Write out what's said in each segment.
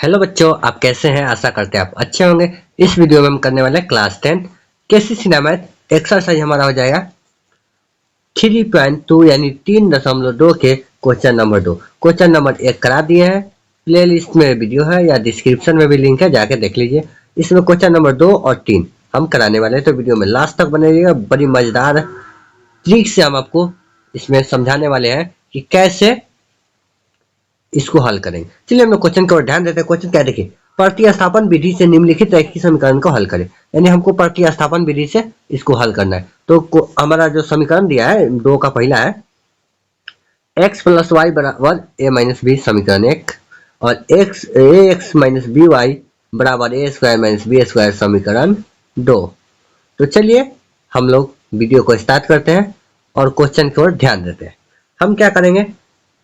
Hello बच्चों, आप कैसे हैं? आशा करते हैं आप अच्छे होंगे। इस वीडियो में हम करने वाले हैं क्लास 10 केसीसी मैथ एक्सरसाइज। हमारा हो जाएगा 3.2 यानी 3.2 के क्वेश्चन नंबर 2। क्वेश्चन नंबर 1 करा दिए हैं, प्ले लिस्ट में वीडियो है या डिस्क्रिप्शन में भी लिंक है, जाके देख लीजिए। इसमें क्वेश्चन नंबर 2 और 3 हम कराने वाले हैं, तो वीडियो में लास्ट तक बने रहिएगा। बड़ी मजेदार ट्रिक से हम आपको इसमें समझाने वाले हैं कि कैसे इसको हल करेंगे। चलिए हम लोग क्वेश्चन की ओर ध्यान देते हैं। क्वेश्चन क्या है, देखिए, प्रतिस्थापन विधि से निम्नलिखित रैखिक समीकरण को हल करें। यानी हमको प्रतिस्थापन विधि से इसको हल करना है। तो हमारा जो समीकरण दिया है दो का पहला है x प्लस वाई बराबर ए माइनस बी, समीकरण 1, और एक्स माइनस बी वाई बराबर ए स्क्वायर माइनस बी स्क्वायर, समीकरण 2। तो चलिए हम लोग वीडियो को स्टार्ट करते हैं और क्वेश्चन की ओर ध्यान देते हैं। हम क्या करेंगे,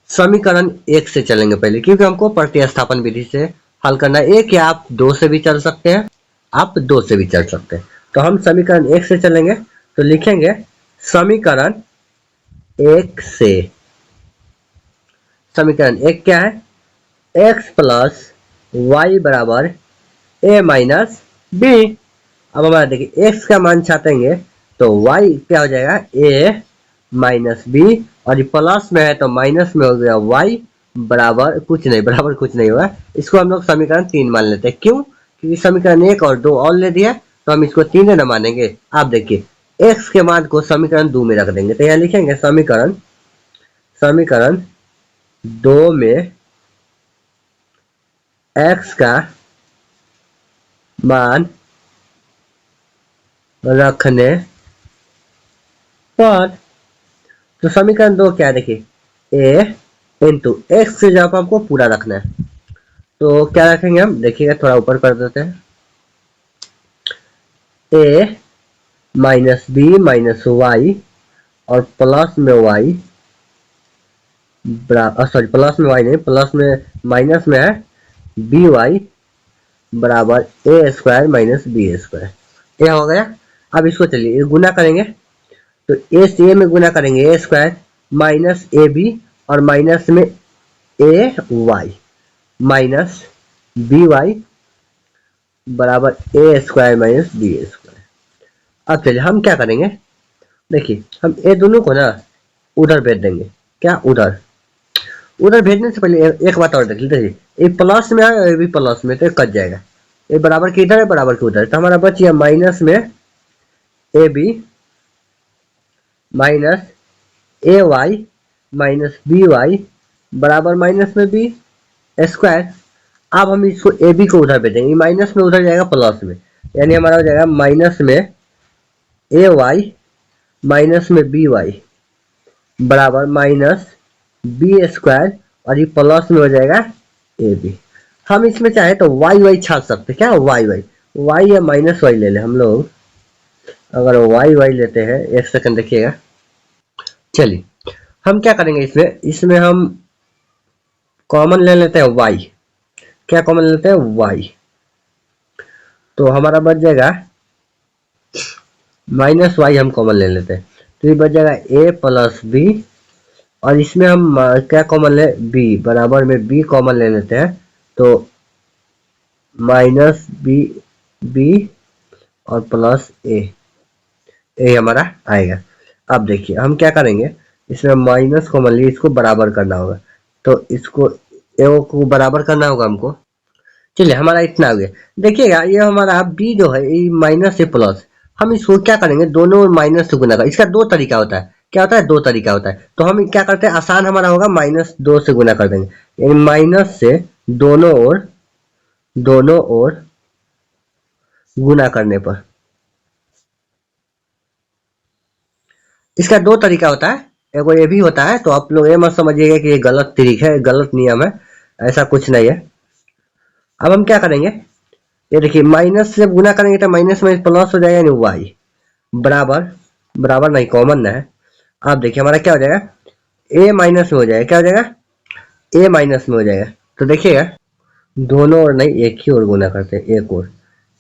समीकरण 1 से चलेंगे पहले, क्योंकि हमको प्रतिस्थापन विधि से हल करना है। एक या आप 2 से भी चल सकते हैं, आप 2 से भी चल सकते हैं। तो हम समीकरण 1 से चलेंगे, तो लिखेंगे समीकरण 1 से। समीकरण 1 क्या है, x प्लस वाई बराबर ए माइनस बी। अब हमारा देखिए x का मान छाटेंगे तो y क्या हो जाएगा, a माइनस बी, और ये प्लस में है तो माइनस में हो गया y बराबर कुछ नहीं, बराबर कुछ नहीं हुआ। इसको हम लोग समीकरण 3 मान लेते हैं। क्यों? क्योंकि समीकरण 1 और 2 और ले दिया, तो हम इसको 3 न मानेंगे। आप देखिए x के मान को समीकरण 2 में रख देंगे, तो यहाँ लिखेंगे समीकरण समीकरण 2 में x का मान रखने पर, तो समीकरण 2 क्या है, देखिए a इंटू एक्स से जब हमको पूरा रखना है तो क्या रखेंगे हम, देखिएगा थोड़ा ऊपर कर देते हैं, a minus B minus Y और प्लस में वाई, सॉरी प्लस में वाई नहीं, प्लस में माइनस में है बी वाई बराबर ए स्क्वायर माइनस बी स्क्वायर। यह हो गया। अब इसको चलिए गुना करेंगे, तो ए से ए में गुना करेंगे ए स्क्वायर माइनस ए बी, और माइनस में ए वाई माइनस बी वाई बराबर ए स्क्वायर माइनस बी स्क्वायर। अब चलिए हम क्या करेंगे, देखिए हम ये दोनों को ना उधर भेज देंगे। क्या उधर? उधर भेजने से पहले एक बात और देख लीजिए, ये प्लस में है, ये भी प्लस में, तो ये कट जाएगा। ये बराबर के इधर है, बराबर के उधर, तो हमारा बच गया माइनस में A B minus A Y minus B Y बराबर माइनस में बी स्क्वायर। अब हम इसको ए बी को उधर भेजेंगे, माइनस में उधर जाएगा प्लस में, यानी हमारा हो जाएगा माइनस में ए वाई माइनस में बी वाई बराबर माइनस बी स्क्वायर, और ये प्लस में हो जाएगा ए बी। हम इसमें चाहे तो वाई वाई छाट सकते, क्या वाई वाई, वाई या माइनस वाई ले ले हम लोग। अगर वाई वाई लेते हैं, एक सेकंड देखिएगा, चलिए हम क्या करेंगे, इसमें इसमें हम कॉमन ले लेते हैं वाई। क्या कॉमन लेते हैं, वाई, तो हमारा बच जाएगा माइनस वाई, हम कॉमन ले लेते हैं, तो ये बच जाएगा ए प्लस बी, और इसमें हम क्या कॉमन ले, बी, बराबर में बी कॉमन ले लेते हैं, तो माइनस बी बी और प्लस ए हमारा आएगा। अब देखिए हम क्या करेंगे, इसमें माइनस कॉमन लिए, इसको बराबर करना होगा, तो इसको ए को बराबर करना होगा हमको। चलिए हमारा इतना हो गया। देखिएगा ये हमारा बी जो है, ये माइनस से प्लस, हम इसको क्या करेंगे, दोनों माइनस से गुना कर। इसका दो तरीका होता है, क्या होता है, दो तरीका होता है। तो हम क्या करते हैं, आसान हमारा होगा -2 से गुना कर देंगे, यानी माइनस से दोनों ओर गुना करने पर। इसका दो तरीका होता है, एगो ये भी होता है, तो आप लोग ये मत समझिएगा कि ये गलत तरीका है, गलत नियम है, ऐसा कुछ नहीं है। अब हम क्या करेंगे, ये देखिए माइनस से गुना करेंगे तो माइनस में प्लस हो जाएगा, यानी वाई बराबर, बराबर नहीं कॉमन ना है। आप देखिए हमारा क्या हो जाएगा, ए माइनस में हो जाएगा, क्या हो जाएगा, ए माइनस में हो जाएगा। तो देखिएगा दोनों ओर नहीं, एक ही ओर गुना करते हैं, एक ओर,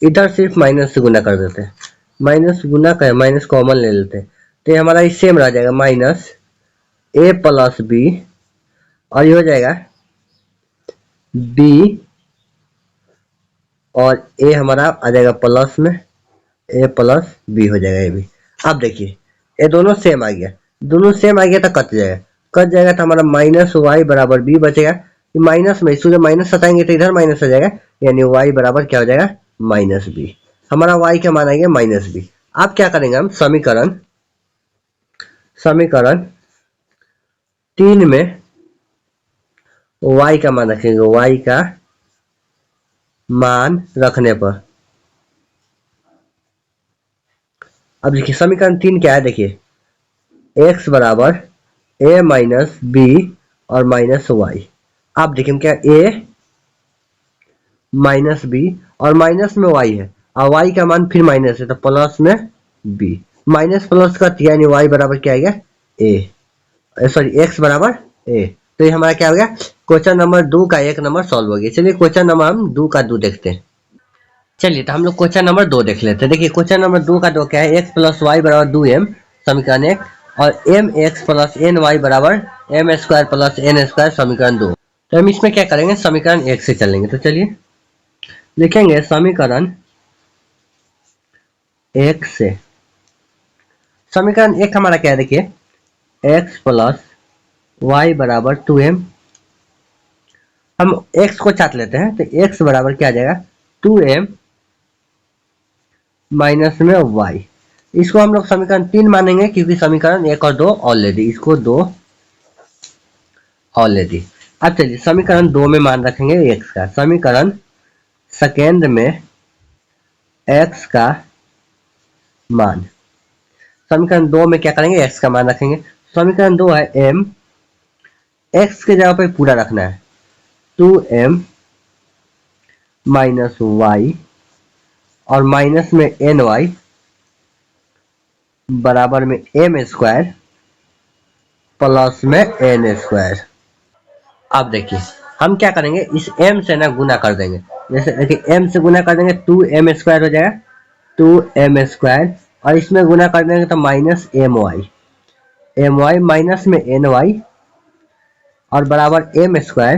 इधर सिर्फ माइनस से गुना कर देते हैं, माइनस गुना कर माइनस कॉमन ले लेते हैं, तो ये हमारा सेम रह जाएगा माइनस ए प्लस बी, और ये हो जाएगा बी और ए हमारा आ जाएगा प्लस में, ए प्लस बी हो जाएगा ये भी। अब देखिए ये दोनों सेम आ गया, दोनों सेम आ गया तो कट जाएगा, कट जाएगा तो हमारा माइनस वाई बराबर बी बचेगा। माइनस में इसको जब माइनस हटाएंगे तो इधर माइनस हो जाएगा, यानी वाई बराबर क्या हो जाएगा, माइनस बी। हमारा वाई क्या मान आएगा, माइनस बी। अब क्या करेंगे हम, समीकरण समीकरण 3 में y का मान रखेंगे, y का मान रखने पर अब देखिए समीकरण 3 क्या है, देखिए x बराबर a माइनस बी और माइनस वाई। आप देखिए क्या, a माइनस बी और माइनस में y है और y का मान फिर माइनस है तो प्लस में b, माइनस प्लस का यानी y बराबर क्या आएगा, a, सॉरी x बराबर a। तो ये हमारा क्या हो गया, क्वेश्चन नंबर 2 का 1 नंबर सॉल्व हो गया। चलिए क्वेश्चन नंबर हम 2 का 2 देखते हैं। चलिए तो हम लोग क्वेश्चन नंबर 2 देख लेते हैं। देखिए क्वेश्चन नंबर 2 का 2 क्या है, x प्लस वाई बराबर 2m समीकरण 1 और m x plus n y बराबर m square plus n square समीकरण 2। तो हम इसमें क्या करेंगे, समीकरण 1 से चलेंगे। तो चलिए लिखेंगे समीकरण 1 से, समीकरण 1 हमारा क्या है, देखिए x प्लस वाई बराबर 2m, हम x को चाट लेते हैं तो x बराबर क्या आ जाएगा, 2m माइनस में y। इसको हम लोग समीकरण 3 मानेंगे क्योंकि समीकरण 1 और 2 ऑलरेडी, इसको 2 ऑलरेडी। अब चलिए समीकरण 2 में मान रखेंगे x का, समीकरण सेकेंड में x का मान, समीकरण 2 में क्या करेंगे, x का मान रखेंगे। समीकरण 2 है m, x के जगह पे पूरा रखना है 2m माइनस वाई और माइनस में एन वाई बराबर में एम स्क्वायर प्लस में एन स्क्वायर। अब देखिए हम क्या करेंगे, इस m से ना गुना कर देंगे, जैसे देखिए m से गुना कर देंगे 2m स्क्वायर हो जाएगा, 2m स्क्वायर और इसमें गुना कर देंगे तो माइनस एम वाई माइनस में एन वाई और बराबर एम स्क्वायर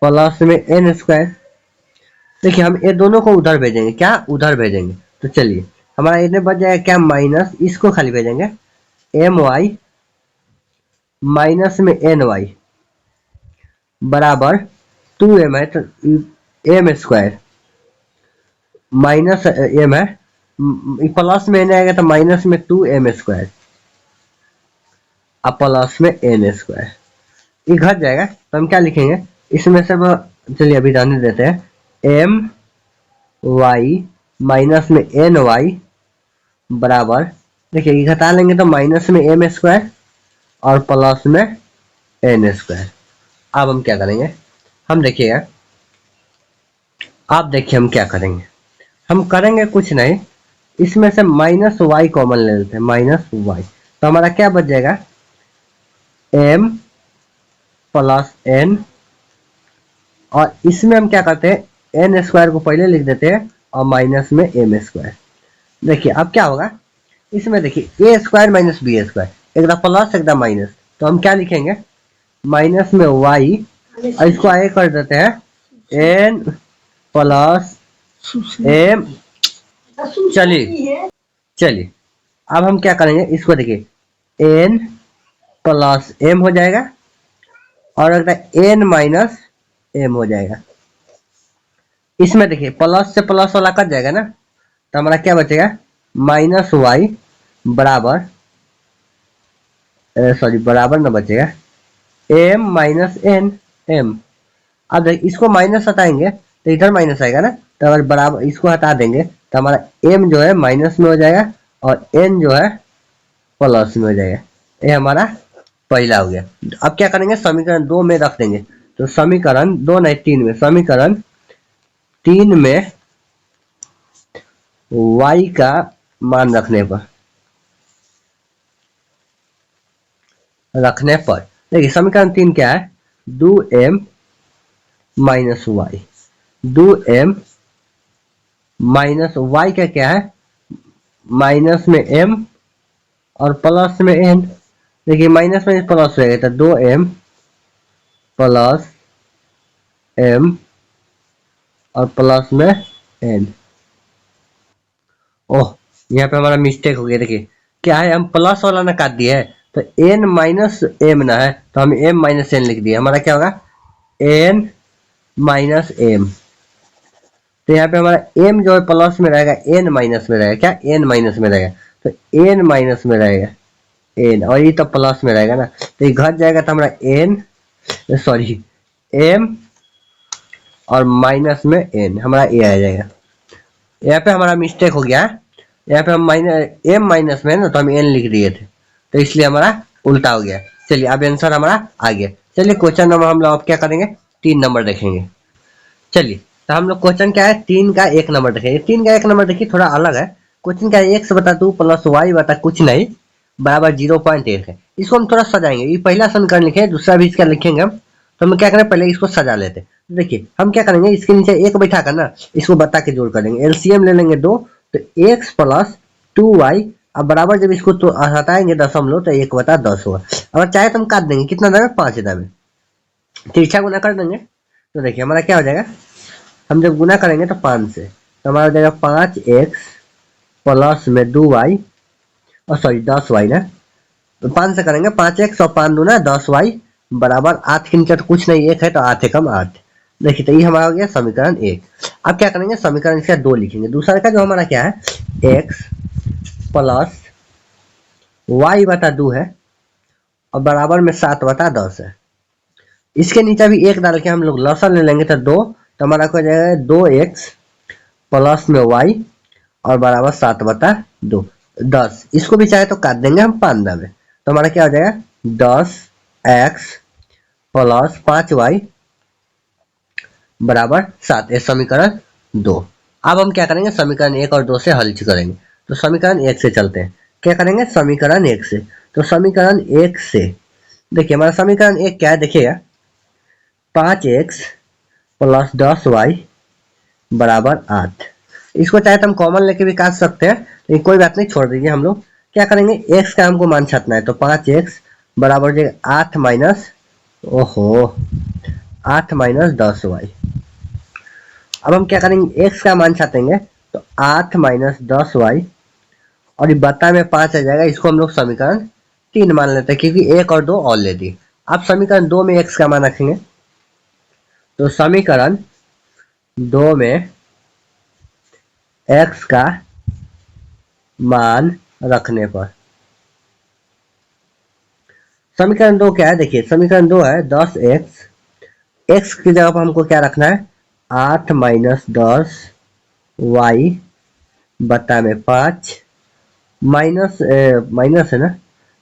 प्लस में एन स्क्वायर। देखिए हम ये दोनों को उधर भेजेंगे, क्या उधर भेजेंगे, तो चलिए हमारा इतने बच जाएगा क्या, माइनस, इसको खाली भेजेंगे एम वाई माइनस में एन वाई बराबर 2m है तो एम स्क्वायर माइनस एम है, प्लस में एन आएगा तो माइनस में 2m स्क्वायर अब प्लस में एन स्क्वायर, ये घट जाएगा तो हम क्या लिखेंगे इसमें से, चलिए अभी रहने देते हैं, एम वाई माइनस में एन वाई बराबर, देखिए ये घटा लेंगे तो माइनस में एम स्क्वायर और प्लस में एन स्क्वायर। अब हम क्या करेंगे, हम देखिएगा, आप देखिए हम क्या करेंगे, हम करेंगे कुछ नहीं, इसमें से माइनस वाई कॉमन ले लेते हैं, माइनस वाई, तो हमारा क्या बच जाएगा, एम प्लस एन और इसमें हम क्या करते हैं एन स्क्वायर को पहले लिख देते हैं और माइनस में एम स्क्वायर। देखिए अब क्या होगा, इसमें देखिए ए स्क्वायर माइनस बी स्क्वायर, एकदम प्लस एकदम माइनस, तो हम क्या लिखेंगे माइनस में वाई और इसको आगे कर देते हैं एन प्लस एम। चलिए चलिए अब हम क्या करेंगे, इसको देखिए एन प्लस एम हो जाएगा और अगर एन माइनस एम हो जाएगा, इसमें देखिए प्लस से प्लस वाला कट जाएगा ना, तो हमारा क्या बचेगा माइनस वाई बराबर, सॉरी बराबर ना बचेगा एम माइनस एन एम। अब देखिए इसको माइनस हटाएंगे तो इधर माइनस आएगा ना, तो अगर बराबर इसको हटा देंगे तो हमारा एम जो है माइनस में हो जाएगा और एन जो है प्लस में हो जाएगा। ये हमारा पहला हो गया। अब क्या करेंगे, समीकरण 2 में रख देंगे, तो समीकरण 2 नहीं 3 में, समीकरण 3 में y का मान रखने पर देखिए समीकरण 3 क्या है, 2m minus Y, 2m minus Y का क्या है माइनस में m और प्लस में n। देखिए माइनस में प्लस हो जाएगा तो 2m प्लस m और प्लस में एन। ओह, यहाँ पे हमारा मिस्टेक हो गया। देखिए क्या है, हम प्लस वाला ना काट दिए है, तो एन माइनस एम ना है, तो हम एम माइनस एन लिख दिए। हमारा क्या होगा, एन माइनस एम। तो यहाँ पे हमारा m जो है प्लस में रहेगा, n माइनस में रहेगा। क्या, n माइनस में रहेगा, तो n माइनस में रहेगा n, और ये तो प्लस में रहेगा ना, तो ये घट जाएगा, तो हमारा n, सॉरी m और माइनस में n, हमारा a आ जाएगा। यहाँ पे हमारा मिस्टेक हो गया, यहाँ पे हम माइनस m माइनस में है ना, तो हम n लिख दिए थे, तो इसलिए हमारा उल्टा हो गया। चलिए अब आंसर हमारा आ गया। चलिए क्वेश्चन नंबर हम लोग अब क्या करेंगे, 3 नंबर देखेंगे। चलिए, तो हम लोग क्वेश्चन क्या है, 3 का 1 नंबर देखेंगे। 3 का 1 नंबर देखिए थोड़ा अलग है। क्वेश्चन क्या है, x बता 2 प्लस वाई बता कुछ नहीं बराबर 0.1 है। इसको हम थोड़ा सजाएंगे। ये पहला समीकरण लिखे, दूसरा भी इसका लिखेंगे हम। तो हम क्या करें, पहले इसको सजा लेते हैं। देखिए हम क्या करेंगे, इसके नीचे 1 बैठा कर ना इसको बता के जोड़ कर देंगे। एलसीएम ले लेंगे 2, तो x प्लस 2y, अब बराबर जब इसको तो हटाएंगे दशमलव, तो 1/10 होगा। अगर चाहे तो हम काट देंगे, कितना दावे, 5 दावे, तिरछा गुना कर देंगे। तो देखिए हमारा क्या हो जाएगा, हम जब गुना करेंगे तो 5 से, तो हमारा हो जाएगा 5x प्लस में 2y, और सॉरी 10y ना, तो 5 से करेंगे 5x और 5 दूना 10y बराबर 8 के नीचे तो कुछ नहीं, 1 है तो 8 एकम 8। देखिए तो ये हमारा हो गया समीकरण 1। अब क्या करेंगे, समीकरण इसका 2 लिखेंगे। दूसरा का जो हमारा क्या है, x प्लस y बटा 2 है, और बराबर में 7/10 है। इसके नीचे भी 1 डाल के हम लोग लसन ले लेंगे, तो 2, तो हमारा हो जाएगा 2x प्लस में y और बराबर 7/2 10। इसको भी चाहे तो काट देंगे हम 5 में, तो हमारा क्या हो जाएगा 10x प्लस 5y बराबर 7। ये समीकरण 2। अब हम क्या करेंगे, समीकरण 1 और 2 से हल करेंगे। तो समीकरण 1 से चलते हैं। क्या करेंगे, समीकरण 1 से, तो समीकरण 1 से देखिए हमारा समीकरण 1 क्या है, देखिएगा 5x प्लस 10y बराबर 8। इसको चाहे तो हम कॉमन लेके भी काट सकते हैं, लेकिन कोई बात नहीं, छोड़ दीजिए। हम लोग क्या करेंगे, x का हमको मान छापना है, तो 5x बराबर जो 8 माइनस, ओहो 8 माइनस 10y। अब हम क्या करेंगे, x का मान छापेंगे, तो 8 माइनस 10y, और ये बता में 5 आ जाएगा। इसको हम लोग समीकरण 3 मान लेते हैं, क्योंकि 1 और 2 ऑलरेडी। अब समीकरण 2 में x का मान रखेंगे, तो समीकरण 2 में x का मान रखने पर समीकरण 2 क्या है, देखिए समीकरण 2 है 10x, x की जगह पर हमको क्या रखना है, 8 माइनस 10 y बता में 5, माइनस माइनस है ना,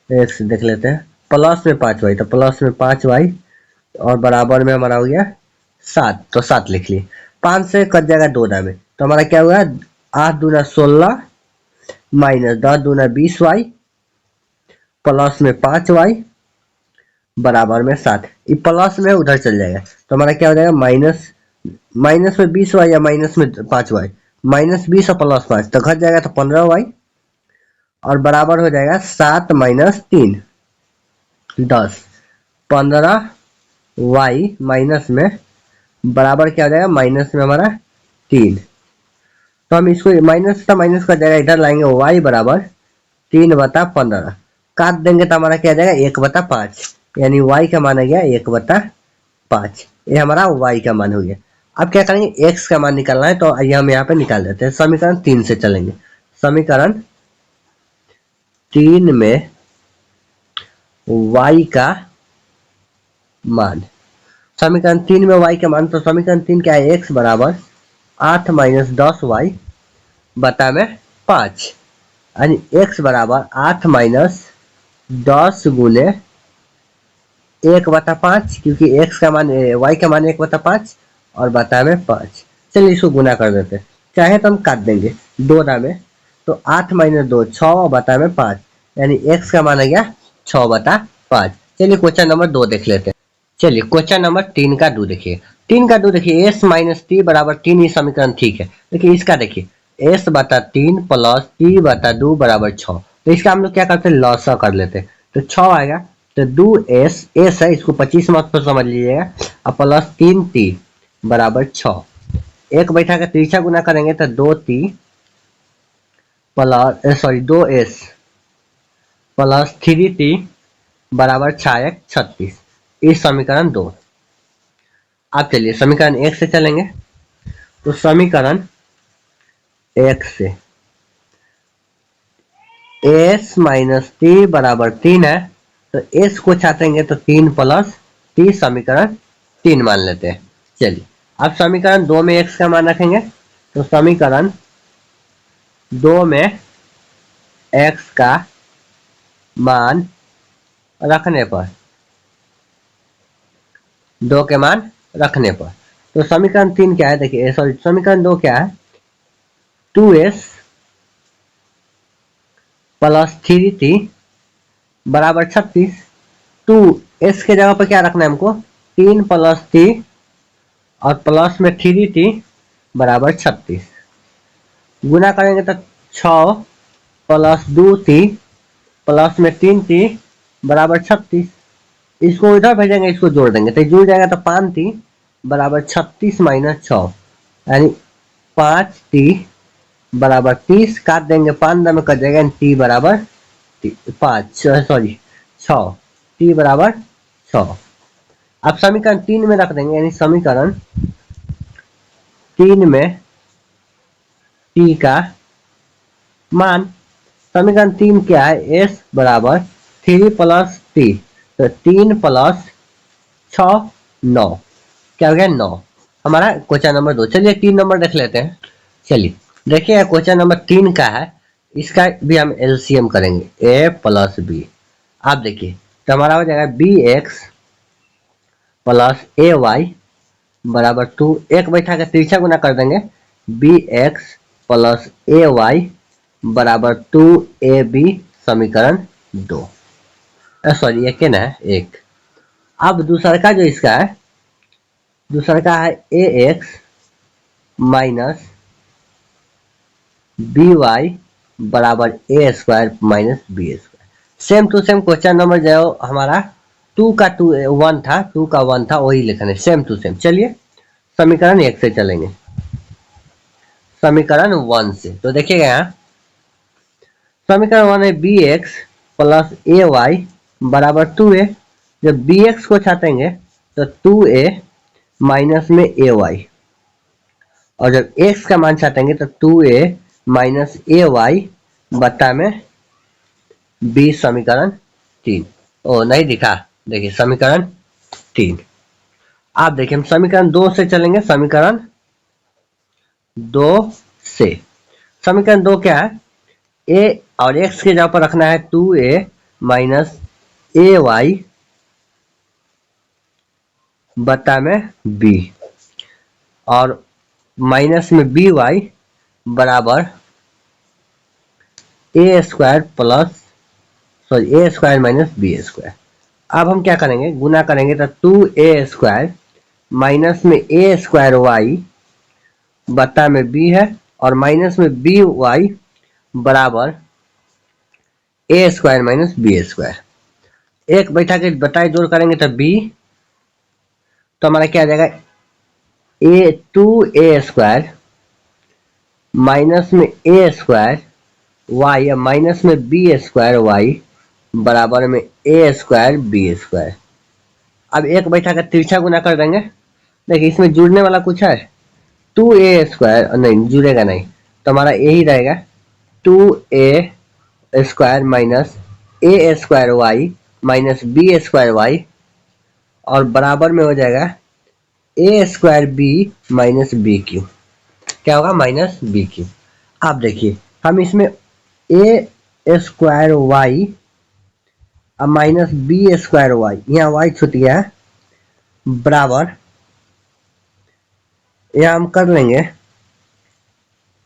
x देख लेते हैं, प्लस में 5y, तो प्लस में 5y और बराबर में हमारा हो गया 7, तो 7 लिख लिए। 5 से कट जाएगा 2 दावे, तो हमारा क्या हुआ, 8 दूना 16 माइनस 10 दूना 20y प्लस में 5y बराबर में 7। ये प्लस में उधर चल जाएगा, तो हमारा क्या हो जाएगा, माइनस माइनस में 20y या माइनस में 5y, माइनस 20 और प्लस 5 तो घट जाएगा, तो 15y और बराबर हो जाएगा 7 माइनस 3 10, 15y माइनस में बराबर क्या हो जाएगा, माइनस में हमारा 3। तो हम इसको माइनस का माइनस का जाएगा, इधर लाएंगे y बराबर 3/15, काट देंगे तो हमारा क्या आ जाएगा 1/5, यानी y का मान आ गया 1/5। ये हमारा y का मान हो गया। अब क्या करेंगे, x का मान निकालना है, तो ये हम यहाँ पे निकाल देते हैं। समीकरण 3 से चलेंगे। समीकरण 3 में y का मान, समीकरण 3 में y का मान, तो समीकरण 3 क्या है, x बराबर 8 माइनस 10y बता में 5, यानी x बराबर 8 माइनस 10 गुने 1/5, क्योंकि x का मान y का मान 1/5 और बता में 5। चलिए इसको गुना कर देते हैं, चाहे तो हम काट देंगे 2 में, तो 8 माइनस 2 6 और बता में 5, यानी x का मान आ गया 6/5। चलिए क्वेश्चन नंबर 2 देख लेते हैं। चलिए क्वेश्चन नंबर 3 का 2 देखिए। 3 का 2 देखिए, s माइनस टी बराबर 3, ये समीकरण ठीक है। देखिए इसका देखिए s/3 प्लस t/2 बराबर 6, तो इसका हम लोग क्या करते हैं, लॉसा कर लेते हैं, तो 6 आएगा, तो 2s s है, इसको 25 मत पर समझ लीजिएगा, और प्लस 3t बराबर 6। एक बैठा के तिरछा गुना करेंगे तो 2t plus sorry 2s plus 3t बराबर 6x36। इस समीकरण 2। अब चलिए समीकरण 1 से चलेंगे। तो समीकरण 1 से s माइनस t बराबर 3 है, तो s को छाटेंगे तो 3 प्लस t समीकरण 3 मान लेते हैं। चलिए अब समीकरण 2 में x का मान रखेंगे, तो समीकरण 2 में x का मान रखने पर 2 के मान रखने पर तो समीकरण 3 क्या है, देखिए सॉरी समीकरण 2 क्या है, 2s प्लस 3t बराबर 36। 2s के जगह पर क्या रखना है हमको, 3 प्लस t और प्लस में 3t बराबर 36। गुना करेंगे तो 6 प्लस 2t प्लस में 3t बराबर 36। इसको इधर भेजेंगे, इसको जोड़ देंगे तो जुड़ जाएगा, तो 5t बराबर 36 माइनस 6 यानी 5t बराबर 30। काट देंगे 5 में कट जाएगा, t बराबर 5 सॉरी 6 t बराबर 6। अब समीकरण 3 में रख देंगे, यानी समीकरण 3 में t का मान। समीकरण 3 क्या है, s बराबर 3 प्लस t, तो 3 प्लस 6 9, क्या हो गया 9। हमारा क्वेश्चन नंबर 2। चलिए 3 नंबर देख लेते हैं। चलिए देखिए क्वेश्चन नंबर 3 का है, इसका भी हम एलसीएम करेंगे, a प्लस बी। आप देखिए तो हमारा हो जाएगा bx प्लस ए वाई बराबर 2। एक बैठा के तिरछा गुना कर देंगे, bx प्लस ए वाई बराबर 2ab समीकरण 2। सॉरी एक ना है एक। अब दूसरा का जो इसका है, दूसरा का है ax माइनस by बराबर ए square minus B square. Same to same question number जो हमारा 2 का 1 था, 2 का 1 था, वही लिखने सेम टू सेम। चलिए समीकरण 1 से चलेंगे, समीकरण 1 से। तो देखिएगा यहाँ समीकरण 1 है bx प्लस ए वाई बराबर 2a। जब bx को छाटेंगे तो 2a माइनस में ए वाई, और जब x का मान छाटेंगे तो 2a माइनस ए वाई बट्टा में b समीकरण 3। ओ नहीं दिखा, देखिए समीकरण 3। आप देखिए हम समीकरण 2 से चलेंगे, समीकरण 2 से। समीकरण 2 क्या है, a और x के जगह पर रखना है 2a माइनस ए वाई बट्टा में b, और माइनस में बी वाई बराबर ए स्क्वायर प्लस सॉरी ए स्क्वायर माइनस बी स्क्वायर। अब हम क्या करेंगे, गुना करेंगे तो 2a स्क्वायर माइनस में ए स्क्वायर वाई बट्टा में b है, और माइनस में बी वाई बराबर ए स्क्वायर माइनस बी स्क्वायर। एक बैठा के बटाई जोड़ करेंगे तो b, तो हमारा क्या आ जाएगा, 2a स्क्वायर माइनस में ए स्क्वायर वाई या माइनस में बी स्क्वायर वाई बराबर में ए स्क्वायर बी स्क्वायर। अब एक बैठा कर तिरछा गुना कर देंगे, देखिए इसमें जुड़ने वाला कुछ है, 2a स्क्वायर नहीं जुड़ेगा नहीं, तो हमारा यही रहेगा 2a square minus a square y minus B square y, और बराबर में हो जाएगा a square b minus b q. क्या होगा, माइनस बी क्यू। आप देखिए हम इसमें ए स्क्वायर वाई अब माइनस बी स्क्वायर वाई, यहाँ वाई छूट गया है, बराबर यहाँ हम कर लेंगे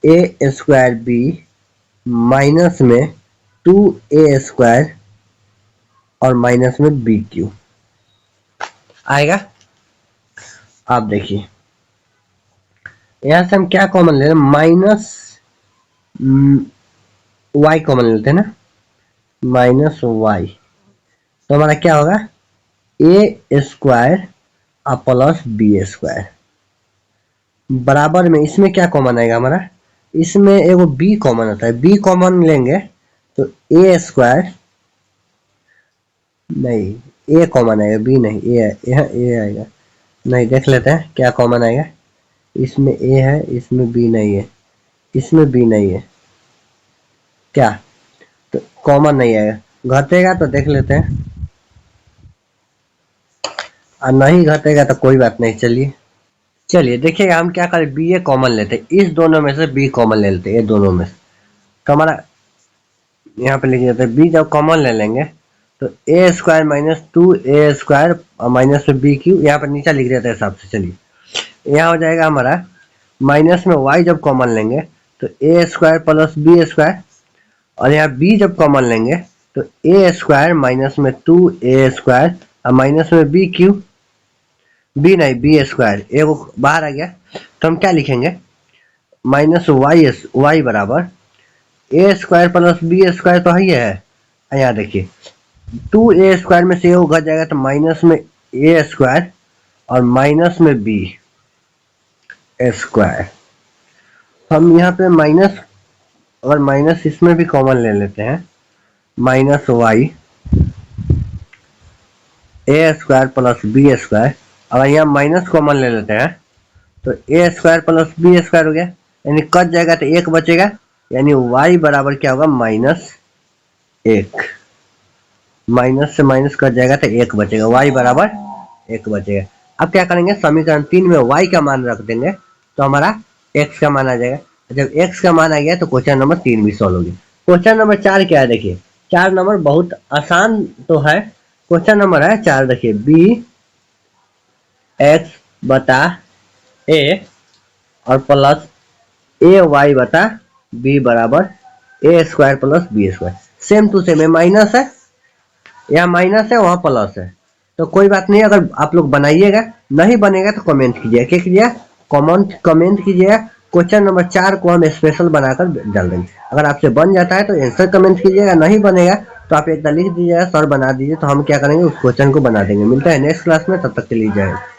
ए स्क्वायर बी माइनस में 2a स्क्वायर और माइनस में बी क्यू आएगा। आप देखिए यहां से हम क्या कॉमन ले रहे हैं, माइनस वाई कॉमन लेते हैं ना, माइनस वाई, तो हमारा क्या होगा ए स्क्वायर प्लस बी स्क्वायर। बराबर में इसमें क्या कॉमन आएगा हमारा, इसमें एगो बी कॉमन आता है, बी कॉमन लेंगे तो ए स्क्वायर, नहीं ए कॉमन आएगा, बी नहीं ए, यहाँ ए आएगा, नहीं देख लेते हैं क्या कॉमन आएगा। इसमें ए है, इसमें बी नहीं है, इसमें बी नहीं है, क्या तो कॉमन नहीं आएगा। घटेगा तो देख लेते हैं, और नहीं घटेगा तो कोई बात नहीं। चलिए चलिए देखिएगा हम क्या करें, बी ए कॉमन लेते हैं, इस दोनों में से बी कॉमन ले लेते हैं, ये दोनों में से। तो हमारा यहाँ पे लिख देते हैं बी, जब कॉमन ले लेंगे तो ए स्क्वायर माइनस 2 ए स्क्वायर माइनस में बी क्यू, यहाँ पर नीचे लिख देते हैं हिसाब से। चलिए यहाँ हो जाएगा हमारा माइनस में वाई जब कॉमन लेंगे तो ए स्क्वायर प्लस बी स्क्वायर, और यहाँ बी जब कॉमन लेंगे तो ए स्क्वायर माइनस में 2 ए स्क्वायर और माइनस में बी क्यू, बी नहीं बी स्क्वायर, एगो बाहर आ गया। तो हम क्या लिखेंगे, माइनस वाई बराबर ए स्क्वायर प्लस बी स्क्वायर तो है, यहाँ देखिए 2 ए स्क्वायर में से घट जाएगा तो माइनस में ए स्क्वायर और माइनस में बी स्क्वायर। हम यहाँ पे माइनस, और माइनस इसमें भी कॉमन ले लेते हैं, माइनस वाई ए स्क्वायर प्लस बी स्क्वायर, अगर यहाँ माइनस कॉमन ले लेते हैं तो ए स्क्वायर प्लस बी स्क्वायर हो गया, यानी कट जाएगा तो एक बचेगा, यानी वाई बराबर क्या होगा -1, माइनस से माइनस कट जाएगा तो एक बचेगा, वाई बराबर 1 बचेगा। अब क्या करेंगे, समीकरण 3 में वाई का मान रख देंगे तो हमारा एक्स का मान आ जाएगा। जब एक्स का मान आ गया तो क्वेश्चन नंबर 3 भी सॉल्व हो गया। क्वेश्चन नंबर 4 क्या है, देखिए 4 नंबर बहुत आसान तो है। क्वेश्चन नंबर है 4, देखिए बी एक्स बटा ए और प्लस ए वाई बटा बी बराबर ए square plus b square. Same to same है, माइनस है, यहाँ माइनस है वहाँ प्लस है, तो कोई बात नहीं। अगर आप लोग बनाइएगा, नहीं बनेगा तो कमेंट कीजिएगा, क्या कीजिएगा कमेंट कीजिएगा। क्वेश्चन नंबर 4 को हम स्पेशल बनाकर डाल देंगे। अगर आपसे बन जाता है तो आंसर कमेंट कीजिएगा, नहीं बनेगा तो आप एक लिख दीजिएगा, सर बना दीजिए, तो हम क्या करेंगे उस क्वेश्चन को बना देंगे। मिलता है नेक्स्ट क्लास में, तब तक के लिए जय हिंद।